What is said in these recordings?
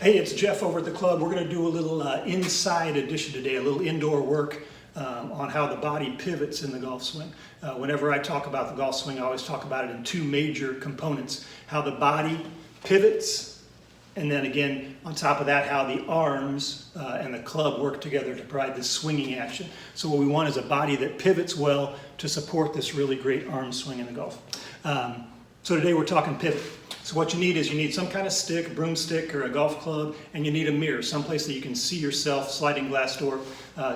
Hey, it's Jeff over at the club. We're going to do a little inside edition today, a little indoor work on how the body pivots in the golf swing. Whenever I talk about the golf swing, I always talk about it in two major components: how the body pivots, and then again, on top of that, how the arms and the club work together to provide this swinging action. So what we want is a body that pivots well to support this really great arm swing in the golf. So today we're talking pivot. So what you need some kind of stick, a broomstick or a golf club, and you need a mirror, someplace that you can see yourself, sliding glass door,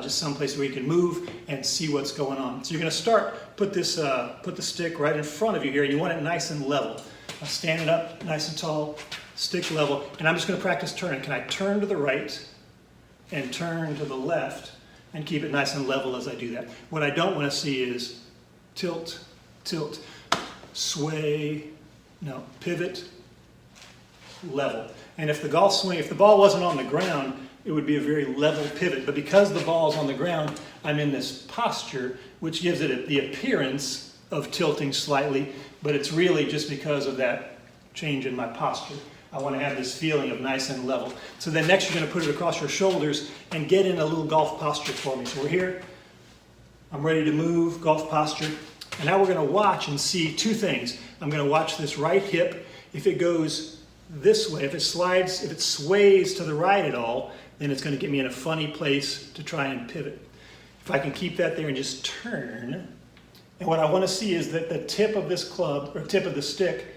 just someplace where you can move and see what's going on. So you're going to start, put the stick right in front of you here, and you want it nice and level. Stand it up nice and tall, stick level, and I'm just going to practice turning. Can I turn to the right and turn to the left and keep it nice and level as I do that? What I don't want to see is tilt, tilt, sway, no, pivot, level. And if the ball wasn't on the ground, it would be a very level pivot. But because the ball's on the ground, I'm in this posture, which gives it the appearance of tilting slightly, but it's really just because of that change in my posture. I want to have this feeling of nice and level. So then next you're going to put it across your shoulders and get in a little golf posture for me. So we're here. I'm ready to move, golf posture. And now we're going to watch and see two things. I'm going to watch this right hip. If it goes this way, if it sways to the right at all, then it's going to get me in a funny place to try and pivot. If I can keep that there and just turn, and what I want to see is that the tip of this club, or tip of the stick,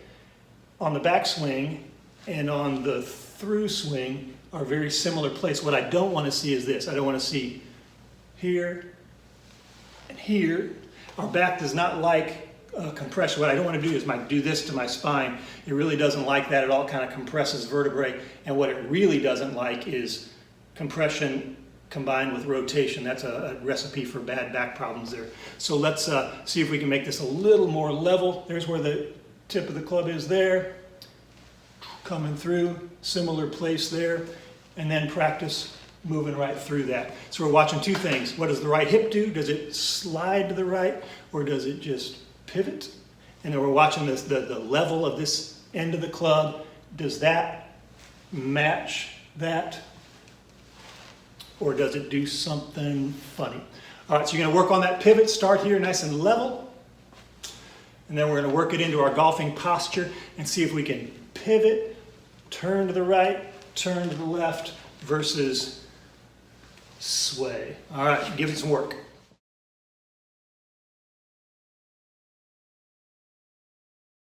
on the backswing and on the through swing are very similar place. What I don't want to see is this. I don't want to see here and here. Our back does not like compression. What I don't want to do is do this to my spine. It really doesn't like that at all. It kind of compresses vertebrae. And what it really doesn't like is compression combined with rotation. That's a recipe for bad back problems there. So let's see if we can make this a little more level. There's where the tip of the club is there. Coming through, similar place there. And then practice moving right through that. So we're watching two things. What does the right hip do? Does it slide to the right, or does it just pivot? And then we're watching the level of this end of the club. Does that match that, or does it do something funny? All right, so you're going to work on that pivot. Start here nice and level, and then we're going to work it into our golfing posture and see if we can pivot, turn to the right, turn to the left, versus sway. All right, give it some work.